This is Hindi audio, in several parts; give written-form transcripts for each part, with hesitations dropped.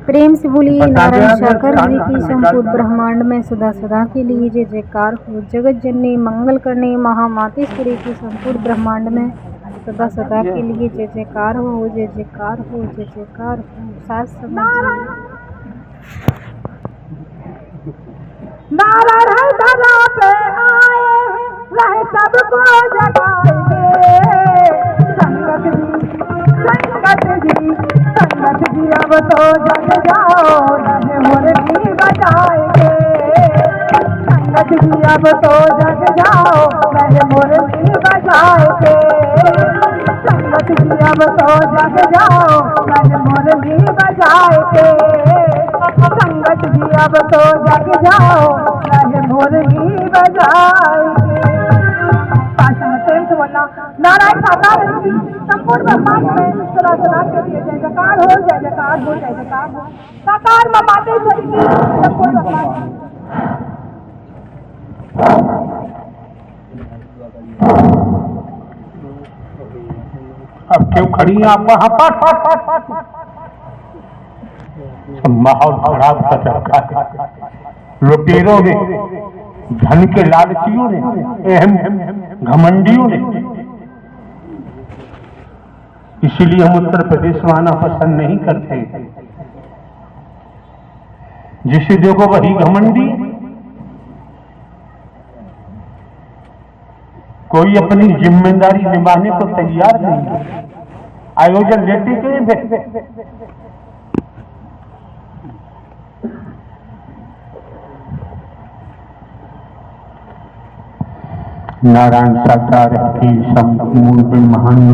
प्रेम से बोलिए नारायण सागर जी की संपूर्ण ब्रह्मांड में सदा सदा के लिए जय जयकार हो। जगत जननी मंगल करनी महामातेश्वरी की संपूर्ण ब्रह्मांड में सदा सदा के लिए जय जयकार हो, जय जयकार हो, जय जयकार हो। सास समझिए नारायण धरा पे आए रहे सबको जगाएंगे। संगत जी अब तो जग जाओ रहे मुर्गी बजाएंगे। संगत जी अब तो जग जाओ रहे मुर्गी बजाएंगे। संगत जी अब तो जग जाओ रहे मुर्गी बजाएंगे। संगत जी अब तो जग जाओ रहे मुर्गी बजाएंगे। नारायण साकार जी संपूर्ण ब्रह्मांड में सदा सदा के लिए जय जयकार हो, जय जयकार हो, जय जयकार हो। साकार मां मातेश्वरी की संपूर्ण ब्रह्मांड। अब क्यों खड़ी हैं आप वहां पर? माहौल खराब कर रखा है लुटेरों ने, धन के लालचियों ने, अहम घमंडियों ने। इसीलिए हम उत्तर प्रदेश में आना पसंद नहीं करते। जिसे देखो वही घमंडी, कोई अपनी जिम्मेदारी निभाने को तैयार नहीं है। आयोजन लेते के नारायण साकार की संपूर्ण ब्रह्मांड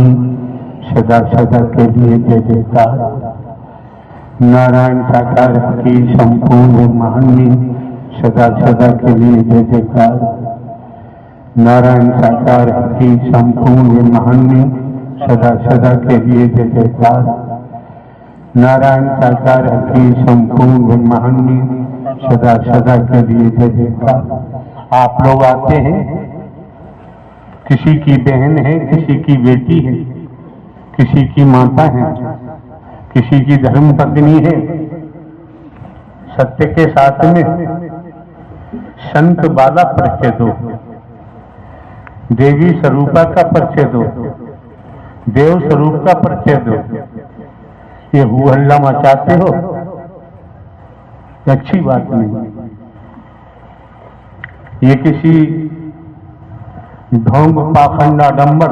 सदा सदा के लिए जय जयकार। नारायण साकार की संपूर्ण ब्रह्मांड सदा सदा के लिए जय जयकार। नारायण साकार की संपूर्ण ब्रह्मांड सदा सदा के लिए जय जयकार। नारायण साकार की संपूर्ण ब्रह्मांड सदा सदा के लिए जय जयकार। आप लोग आते हैं, किसी की बहन है, किसी की बेटी है, किसी की माता है, किसी की धर्म पत्नी है। सत्य के साथ में संत वाला परिचय दो, देवी स्वरूपा का परिचय दो, देव स्वरूप का परिचय दो। ये हु हल्ला मचाते हो, अच्छी बात नहीं। ये किसी ढोंग पाखंड आडंबर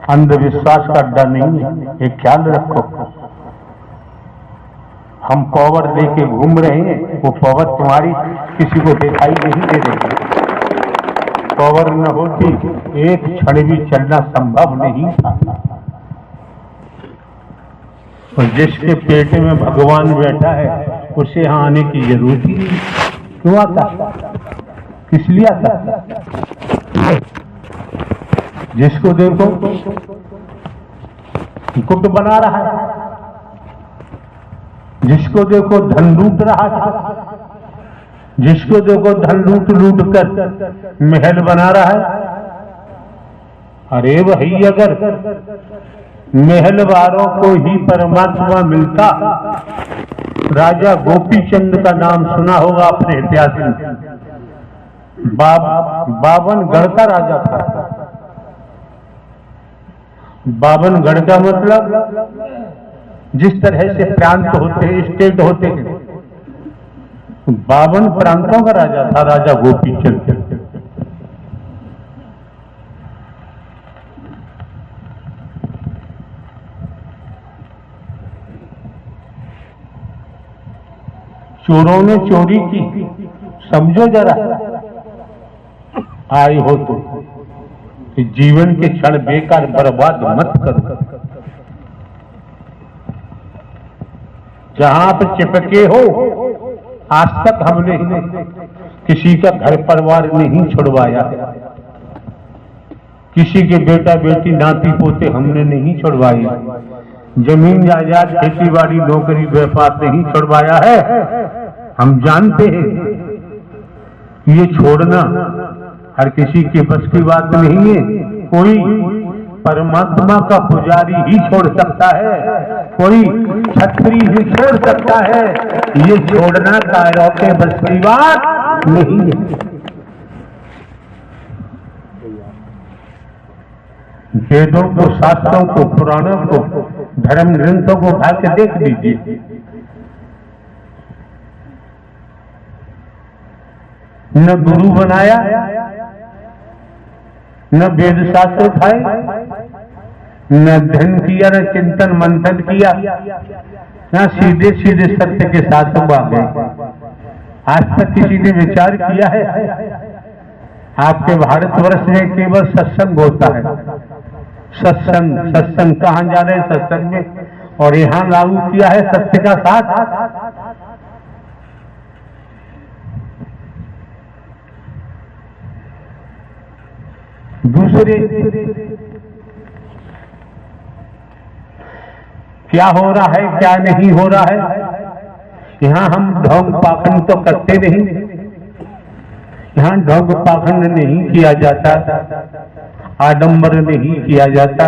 अंधविश्वास का अड्डा नहीं है, ये ख्याल रखो। हम पावर लेके घूम रहे हैं, वो पावर तुम्हारी किसी को दिखाई नहीं दे रही। पावर न होती एक क्षण भी चलना संभव नहीं था। और जिसके पेट में भगवान बैठा है उसे यहाँ आने की जरूरत ही नहीं। क्यों आता? किस लिए आता? जिसको देखो गुट बना रहा है, जिसको देखो धन लूट रहा है, जिसको देखो धन लूट लूट कर महल बना रहा है। अरे वही अगर महल वालों को ही परमात्मा मिलता। राजा गोपीचंद का नाम सुना होगा अपने इतिहास में। बावनगढ़ का राजा था। बावनगढ़ का मतलब जिस तरह से प्रांत होते हैं, स्टेट होते हैं, 52 प्रांतों का राजा था राजा गोपीचंद। चोरों ने चोरी की, समझो जरा। आए हो तो जीवन के क्षण बेकार बर्बाद मत करो। जहां आप चिपके हो, आज तक हमने किसी का घर परिवार नहीं छुड़वाया, किसी के बेटा बेटी नाती पोते हमने नहीं छुड़वाए, जमीन जायदाद खेती बाड़ी नौकरी व्यापार नहीं छुड़वाया है। हम जानते हैं कि ये छोड़ना हर किसी के बस की बात नहीं है। कोई परमात्मा का पुजारी ही छोड़ सकता है, कोई क्षत्रिय ही छोड़ सकता है। ये छोड़ना कायरों के बस की बात नहीं है। वेदों को, शास्त्रों को, पुराणों को, धर्म ग्रंथों को उठा के देख लीजिए। न गुरु बनाया, न वेद शास्त्र उठाए, न ध्यान किया, न चिंतन मंथन किया, न सीधे सीधे सत्य के साथ आ गए। आज तक किसी ने विचार किया है? आपके भारतवर्ष में केवल सत्संग होता है। सत्संग सत्संग कहाँ जा रहे हैं? सत्संग में। और यहाँ लागू किया है सत्य का साथ। दूसरे क्या हो रहा है, क्या नहीं हो रहा है, यहाँ हम ढोंग पाखंड तो करते नहीं। यहाँ ढोंग पाखंड नहीं किया जाता, आडंबर नहीं किया जाता,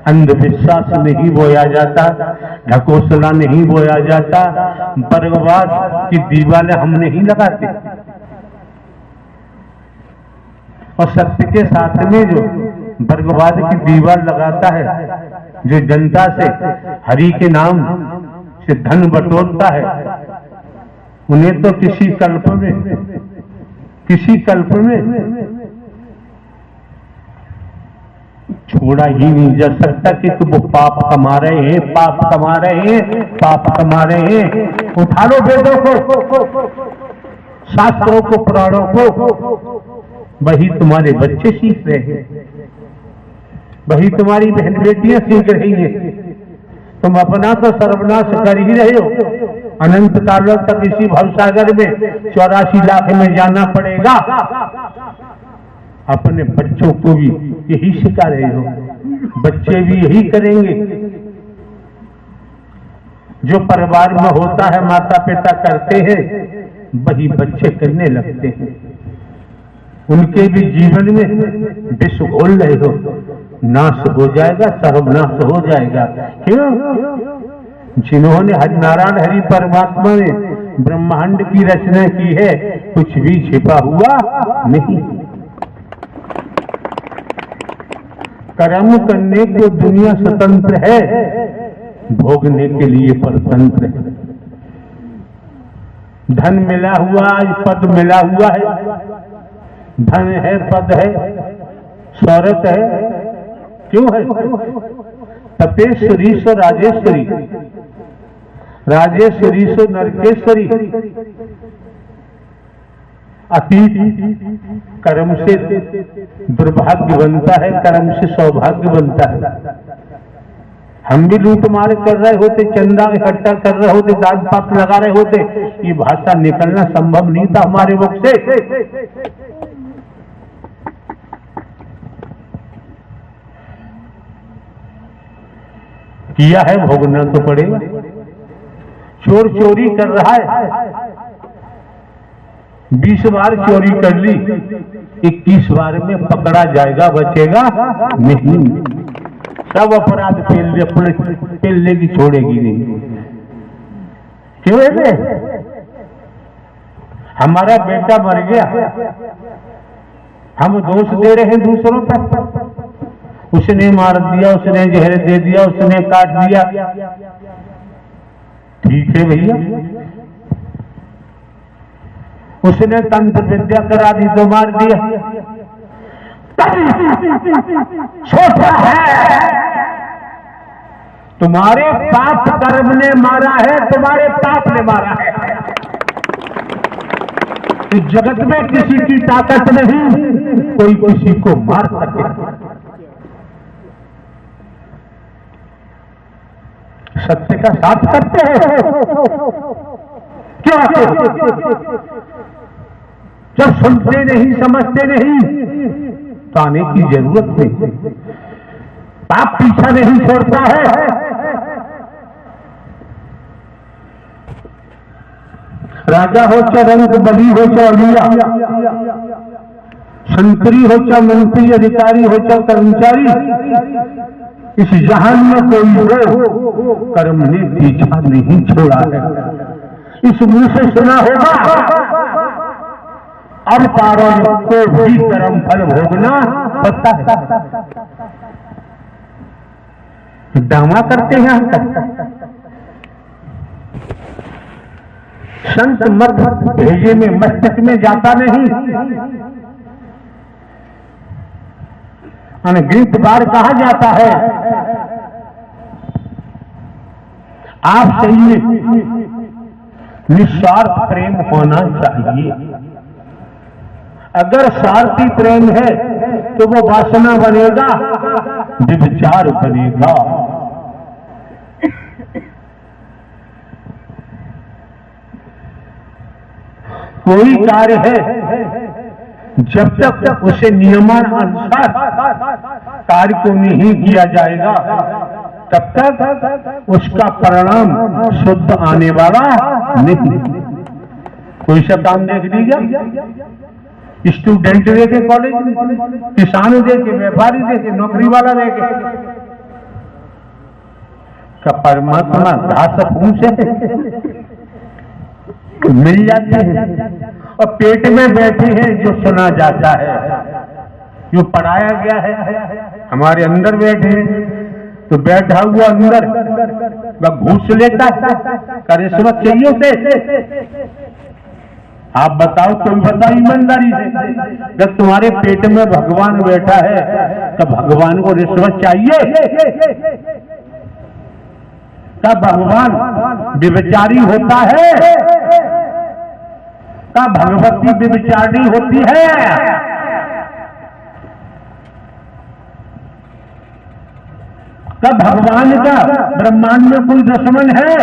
अंधविश्वास नहीं बोया जाता, ढकोसला नहीं बोया जाता, वर्गवाद की दीवारें हम नहीं लगाते। और सत्य के साथ में जो वर्गवाद की दीवार लगाता है, जो जनता से हरि के नाम से धन बटोरता है, उन्हें तो किसी कल्प में छोड़ा ही नहीं जा सकता कि तुम पाप कमा रहे हैं, पाप कमा रहे हैं, पाप कमा रहे हैं। उठा लो वेदों को, शास्त्रों को, पुराणों को, वही तुम्हारे बच्चे सीख रहे हैं, वही तुम्हारी बहन बेटियां सीख रही हैं। तुम अपना तो सर्वनाश कर ही रहे हो। अनंत कालों तक इसी भवसागर में 84 लाख में जाना पड़ेगा। अपने बच्चों को भी यही सिखा रहे हो, बच्चे भी यही करेंगे। जो परिवार में होता है, माता पिता करते हैं, वही बच्चे करने लगते हैं। उनके भी जीवन में विष घोल रहे हो, नाश हो जाएगा, सर्वनाश हो जाएगा। क्यों? जिन्होंने हरिनारायण हरि परमात्मा ने ब्रह्मांड की रचना की है, कुछ भी छिपा हुआ नहीं। कर्म करने को दुनिया स्वतंत्र है, भोगने के लिए परतंत्र है। धन मिला हुआ, पद मिला हुआ है, धन है, पद है, शौहरत है, क्यों है? तपेश्वरी सो राजेश्वरी, राजेश्वरी सो नरकेश्वरी। अतीत कर्म से दुर्भाग्य बनता है, कर्म से सौभाग्य बनता है। हम भी लूट मार कर रहे होते, चंदा इकट्ठा कर रहे होते, दान पाप लगा रहे होते, ये भाषा निकलना संभव नहीं था हमारे मुख से। किया है, भोगना तो पड़ेगा। चोर चोरी कर रहा है, 20 बार चोरी कर ली, 21 बार में पकड़ा जाएगा, बचेगा नहीं। सब अपराध पेलने की छोड़ेगी नहीं। क्यों है? हमारा बेटा मर गया, हम दोष दे रहे हैं दूसरों पर। उसने मार दिया, उसने जहर दे दिया, उसने काट दिया। ठीक है भैया, उसने तंत्र विद्या करा दी तो मार दिया। सोचा है तुम्हारे पाप कर्म ने मारा है, तुम्हारे पाप ने मारा है। इस जगत में किसी की ताकत नहीं कोई किसी को मार सके। सत्य का साथ करते हैं क्या? जब सुनते नहीं, समझते नहीं, तो आने की जरूरत नहीं। पाप पीछा नहीं छोड़ता है। राजा हो चाहे रंग, बली हो चाहे अलिया, संतरी हो चाहे मंत्री, अधिकारी हो चाहे कर्मचारी, इस जहान में कोई हो कर्म ने पीछा नहीं छोड़ा है। इस मुंह से सुना होगा अब पारों को भी कर्म फल भोगना पड़ता है। दावा करते हैं संत मत भेजे में मस्तक में जाता नहीं, अनगिनत बार कहा जाता है आप सही में निस्वार्थ प्रेम होना चाहिए। अगर स्वार्थी प्रेम है तो वो वासना बनेगा, विचार बनेगा। कोई कार्य है जब तक उसे नियमानुसार कार्य को नहीं किया जाएगा तब तक उसका परिणाम शुद्ध आने वाला नहीं। कोई सा काम देख लीजिए, स्टूडेंट देखे कॉलेज में, किसान देखे, व्यापारी देखे, नौकरी वाला देखे, का परमात्मा घास फूस से मिल जाती है और पेट में बैठे हैं जो सुना जाता है, जो पढ़ाया गया है हमारे अंदर बैठे हैं। तो बैठा हुआ अंदर वह घूस लेता है, रिश्वत चाहिए उसे। आप बताओ, तुम बताओ ईमानदारी से, जब तुम्हारे पेट में भगवान बैठा है तो भगवान को रिश्वत चाहिए? तब भगवान व्यभिचारी होता है, तब भगवती व्यभिचारिणी होती है। तब भगवान का ब्रह्मांड में कोई दुश्मन है,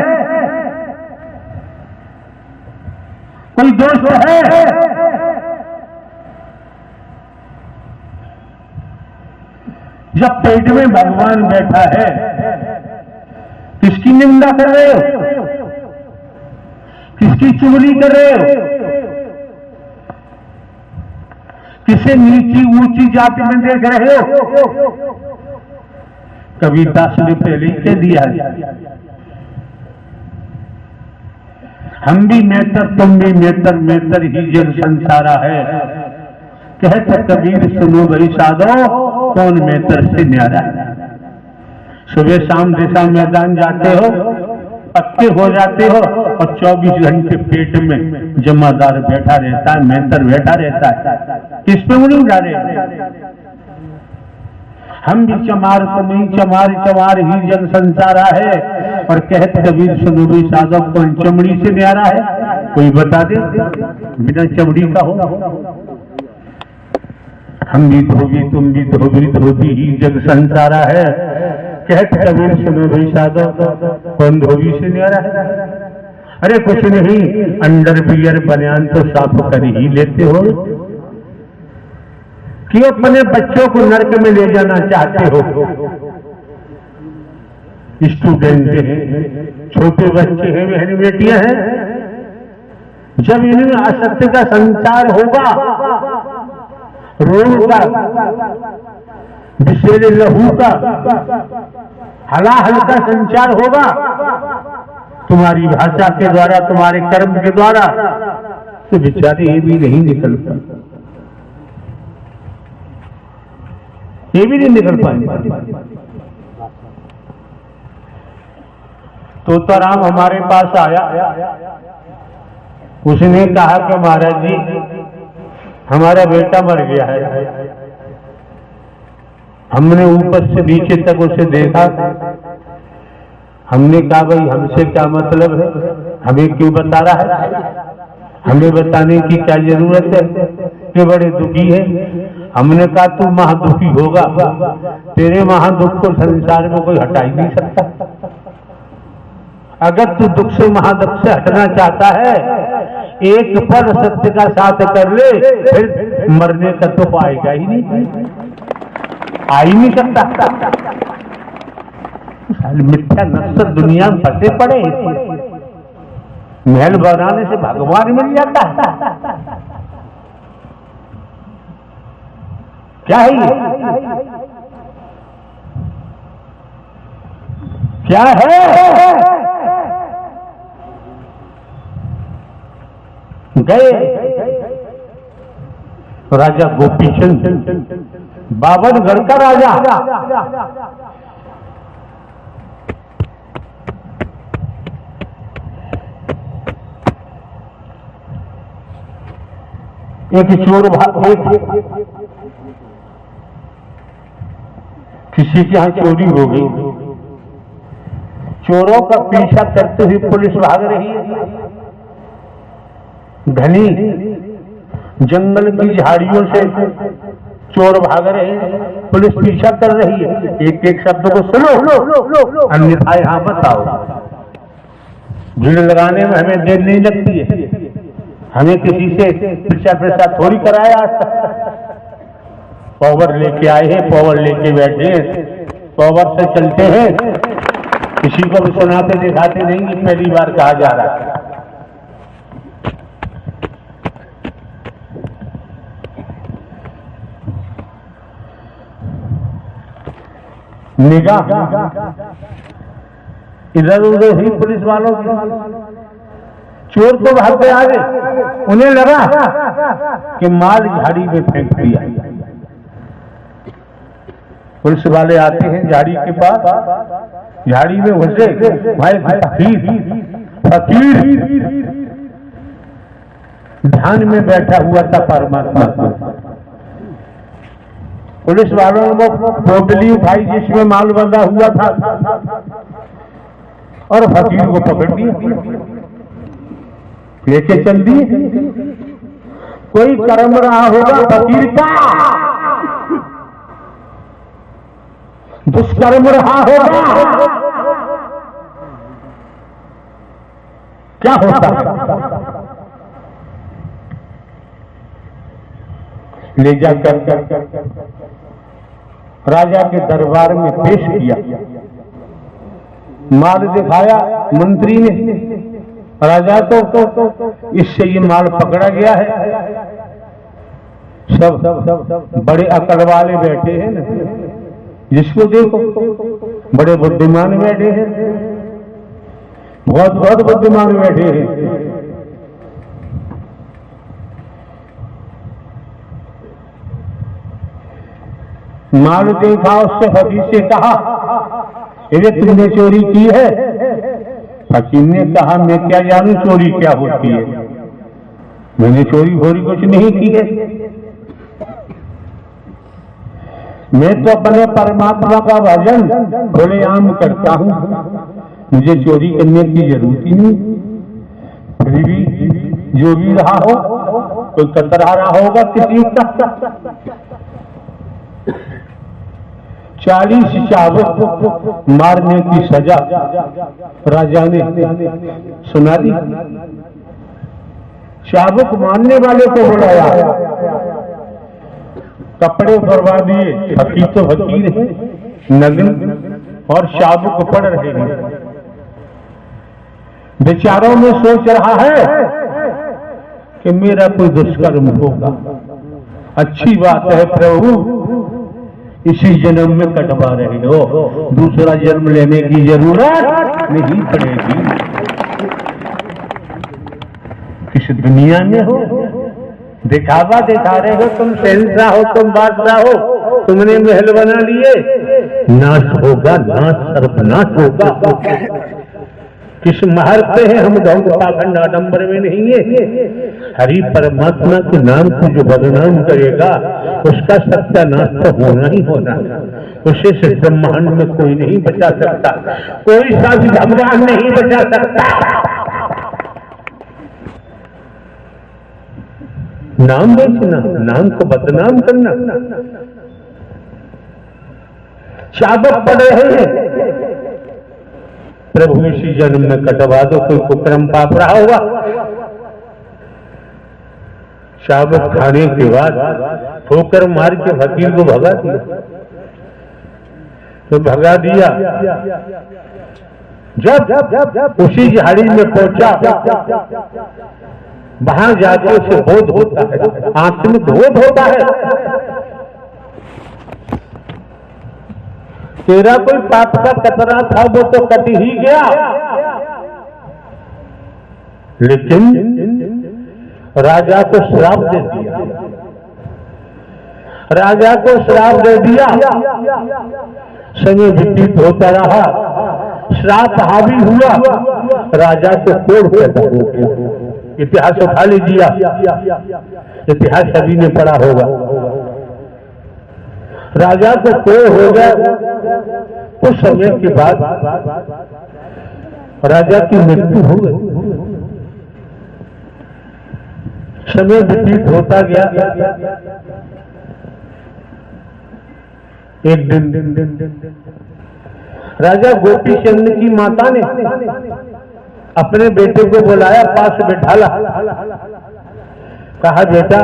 कोई दोस्त है? जब पेट में भगवान बैठा है किसकी निंदा कर रहे हो, किसकी चुगली कर रहे हो, किसे नीची ऊंची जाति में देख रहे हो? कबीरदास ने पहले ही कह दिया है, हम भी नेतर तुम भी नेतर, नेतर ही जग संसारा है। कहते कबीर सुनो भाई साधो, कौन नेतर से न्यारा है। सुबह शाम दिशा मैदान जाते हो, पक्के हो जाते हो और 24 घंटे पेट में जमादार बैठा रहता है, मेंतर बैठा रहता है। किस पे उन्हें उड़ा रहे? हम भी चमार तुम ही चमार, चमार ही जग संसारा है। और कहते कबीर सुनो भी साधो, कौन चमड़ी से न्यारा है? कोई बता दे बिना चमड़ी का हो। हम भी धोबी तुम भी धोबी, धोबी ही जग संसारा है। कहते कबीर सुनो भाई साधो, कौन धोबी से न्यारा है? अरे कुछ नहीं, अंडर बियर बनियान तो साफ कर ही लेते हो कि अपने बच्चों को नरक में ले जाना चाहते हो। स्टूडेंट हैं, छोटे बच्चे हैं, बहन बेटियां हैं, जब इनमें असत्य का संचार होगा, रोग का, विषैले लहू का, हलाहल का संचार होगा तुम्हारी भाषा के द्वारा, तुम्हारे कर्म के द्वारा, तो बेचारे ये भी नहीं निकलता, ये भी नहीं निकल पाएंगे। तोताराम हमारे पास आया, उसने कहा कि महाराज जी हमारा बेटा मर गया है। हमने ऊपर से नीचे तक उसे देखा, हमने कहा भाई हमसे क्या मतलब है, हमें क्यों बता रहा है, हमें बताने की क्या जरूरत है कि बड़े दुखी है। हमने कहा तू महादुखी होगा, तेरे महादुख को संसार में कोई हटा ही नहीं सकता। अगर तू दुख से महादुख से हटना चाहता है, एक पल सत्य का साथ कर ले, फिर मरने का दुख आएगा ही नहीं, आ ही नहीं सकता। मिथ्या नस्ल दुनिया में फंसे पड़े, महल बनाने से भगवान मिल जाता है। क्या है ये? क्या है? गए राजा गोपीचंद, बावनगढ़ का राजा, एक चोर किसी के यहां चोरी हो गई, चोरों का पीछा करते हुए पुलिस भाग रही है, घनी जंगल की झाड़ियों से चोर भाग रहे हैं, पुलिस पीछा कर रही है, एक एक शब्द को सुनो अन्यथा यहां मत आओ। भीड़ लगाने में हमें देर नहीं लगती है, हमें किसी से पीछा थोड़ी कराया आज तक। पावर लेके आए हैं, पावर लेके बैठे हैं, पावर से चलते हैं, किसी को भी सुनाते दिखाते नहीं कि पहली बार कहा जा रहा है। निगाह इधर उधर ही पुलिस वालों की, चोर तो भागते आगे, उन्हें लगा कि माल झाड़ी में फेंक दिया। पुलिस वाले आते हैं झाड़ी के पास, झाड़ी में घुसे, भाई फकीर ध्यान में बैठा हुआ था परमात्मा को। पुलिस वालों ने वो पोटली उठाई जिसमें माल बंधा हुआ था और फकीर को पकड़ दिया, लेके चल दिए। कोई कर्म रहा होगा फकीर का, दुष्कर्म रहा होगा, क्या होता? ले जाकर राजा के दरबार में पेश किया, माल दिखाया मंत्री ने राजा को, इससे ये माल पकड़ा गया है। सब बड़े अकल वाले बैठे हैं ना, जिसको देखो बड़े बुद्धिमान बैठे हैं, बहुत बहुत बुद्धिमान बैठे हैं। माल देखा, उससे फकीर से कहा, ये तुमने चोरी की है? फकीर ने कहा, मैं क्या जानूं चोरी क्या होती है, मैंने चोरी भोरी कुछ नहीं की है, मैं तो अपने परमात्मा का भजन खुलेआम करता हूं, मुझे चोरी करने की जरूरत ही नहीं। फिर भी जो भी रहा हो, कोई कतरा रहा होगा किसी का। 40 चाबुक मारने की सजा राजा ने सुना दी। चाबुक मारने वाले को बुलाया, कपड़े उतरवा दिए, फकीर तो फकीर है, नग्न और चाबुक पड़ रहे हैं। बेचारों में सोच रहा है कि मेरा कोई दुष्कर्म होगा, अच्छी बात है प्रभु, इसी जन्म में कटवा रहे हो, दूसरा जन्म लेने की जरूरत नहीं पड़ेगी। किस दुनिया में हो, दिखावा दिखा रहे हो, तुम शहंशाह हो, तुम बादशाह हो, तुमने महल बना लिए, नाश होगा, नाश सर्वनाश होगा। किस महल पे है हम गौ पाखंड आडंबर में नहीं है। हरि परमात्मा के नाम को जो बदनाम करेगा उसका सत्यानाश तो होना ही होना, उसे से ब्रह्मांड में कोई नहीं बचा सकता, कोई सा भी भगवान नहीं बचा सकता। नाम बेचना, नाम को बदनाम करना, चाबुक पड़ रहे हैं, प्रभु इसी जन्म में कटवा दो, कोई कुकर्म पाप रहा होगा। चाबुक खाने के बाद ठोकर मार के फकीर को भगा दिया, तो भगा दिया। जब उसी झाड़ी में पहुंचा, वहां जाके उसे बोध होता है, आत्मिक बोध होता है तेरा कोई पाप का कतरा था वो तो कट ही गया, लेकिन राजा को श्राप दे दिया, राजा को श्राप दे दिया। समय व्यतीत होता रहा, श्राप हावी हुआ, राजा को कोढ़ पैदा हो गया। इतिहास उठा लीजिए, इतिहास सभी ने पढ़ा होगा। राजा को कोढ़ हो गया। कुछ समय के बाद राजा की मृत्यु हो गई। समय व्यतीत होता गया। एक दिन राजा गोपीचंद की माता ने अपने बेटे को बुलाया, पास बैठाला, कहा बेटा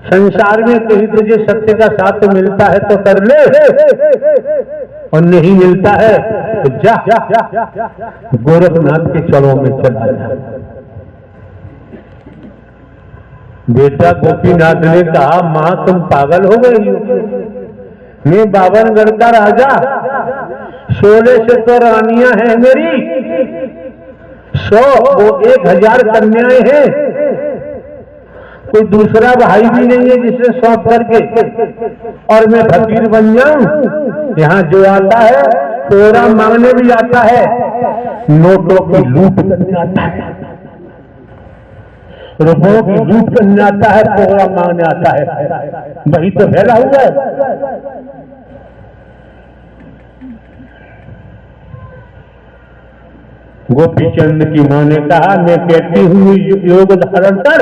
संसार में कहीं तुझे सत्य का साथ मिलता है तो कर ले, और नहीं मिलता है तो जा गोरखनाथ के चरणों में चला जा। बेटा गोपीनाथ ने कहा मां तुम पागल हो गई हो, मैं 52 का राजा, 16 से तो रानियां हैं मेरी, 100 वो 1000 कन्याएं हैं, कोई दूसरा भाई भी नहीं है जिसे सौंप करके और मैं फकीर बन जाऊं। यहाँ जो आता है तोरा मांगने भी आता है, नोटों की लूट करने आता है, रुपयों की लूट करने आता है, तोरा मांगने आता है। वही तो फैला हुआ है। गोपीचंद की मां ने कहा मैं कहती हूँ योग धारण कर।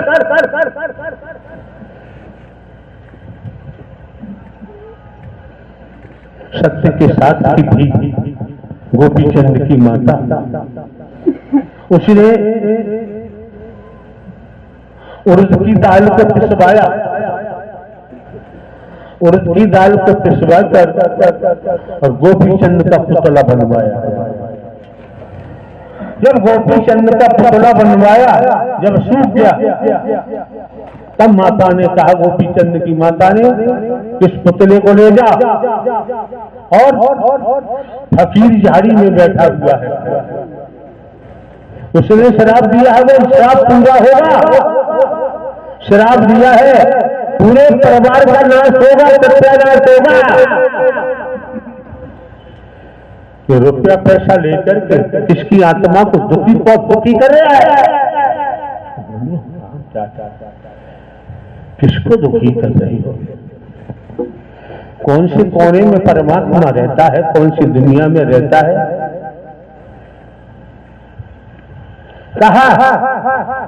सत्य के साथ की थी गोपीचंद की माता। उसने उड़द की दाल को पिसवाया, उड़द की दाल को पिसवा कर और गोपीचंद का पुतला बनवाया। जब गोपीचंद का पुतला बनवाया, जब सूख गया, तब माता ने कहा, गोपीचंद की माता ने, इस पुतले को ले जा और फकीर झाड़ी में बैठा हुआ है, उसने श्राप दिया है, वो श्राप पूरा होगा। श्राप दिया है, पूरे परिवार का नाश होगा, सत्यानाश होगा। कि रुपया पैसा लेकर के किसकी आत्मा को दुखी कर रहा है? किसको दुखी कर रही हो? कौन से कोने में परमात्मा रहता है, कौन सी दुनिया में रहता है? कहा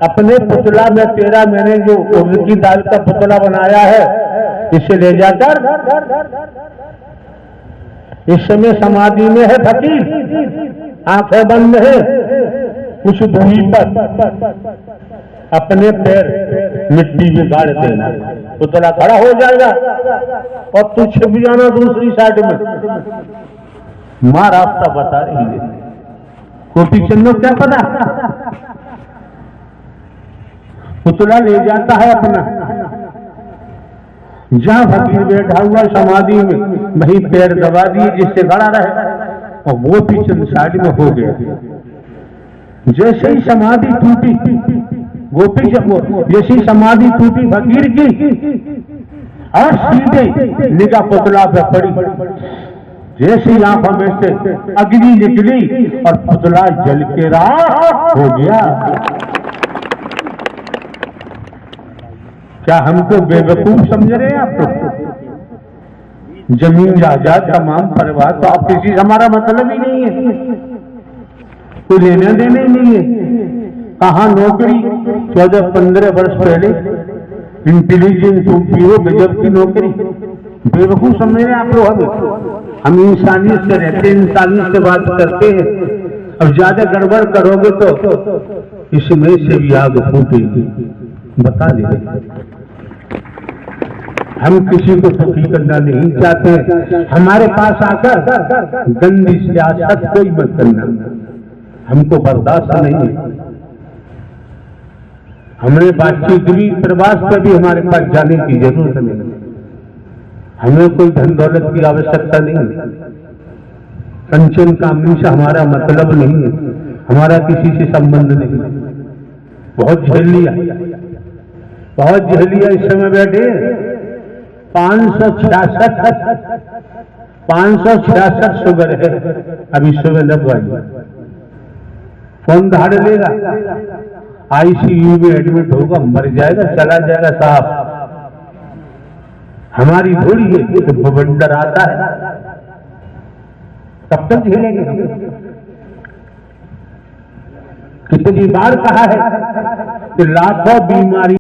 अपने पुतला में तेरा, मैंने जो उड़द की दाल का पुतला बनाया है, इसे ले जाकर, इस समय समाधि में है फकीर, आंखें बंद है, कुछ दूरी पर अपने पैर मिट्टी में गाड़ देना, पुतला खड़ा हो जाएगा और तू छिप जाना दूसरी साइड में। मां रास्ता बता रही है। गोपीचंद क्या पता, पुतला ले जाता है अपना, जहां फकीर बैठा हुआ समाधि में, वहीं पैर दबा दिए जिससे खड़ा रहे, और गोपीचंद साइड में हो गया। जैसे ही समाधि टूटी, गोपीचंद जैसी समाधि टूटी फकीर की, और सीधे निगाह पुतला पे पड़ी, जैसी आंखों में से अग्नि निकली और पुतला जल के राख हो गया। क्या हमको बेवकूफ समझ रहे हैं आप लोग? जमीन जायदाद तमाम परिवार, तो आप किसी से हमारा मतलब ही नहीं है, कोई लेना देना ही नहीं है। कहाँ नौकरी 14-15 वर्ष पहले, इंटेलिजेंस पीओ गजब की नौकरी। बेवकूफ समझ रहे हैं आप लोग? हम इंसानियत से रहते हैं, इंसानियत से बात करते हैं। अब ज्यादा गड़बड़ करोगे तो इसमें से भी आग फूटेगी, बता दे। हम किसी को सुखी करना नहीं चाहते। हमारे पास आकर गंदी सियासत कोई मत करना, हमको बर्दाश्त नहीं है। हमने बातचीत की, प्रवास पर भी हमारे पास जाने की जरूरत नहीं। हमें कोई धन दौलत की आवश्यकता नहीं, कंचन कामनी से हमारा मतलब नहीं, हमारा किसी से संबंध नहीं। बहुत झेल लिया, बहुत झेल लिया। इस समय बैठे 566 शुगर है, अभी सुबह लगवाई, फोन धाड़ लेगा, आईसीयू में एडमिट होगा, मर जाएगा, चला जाएगा साहब। हमारी थोड़ी है कि बवंडर आता है, तब तक झेलेंगे हम। कितनी बार कहा है कि लाखों बीमारी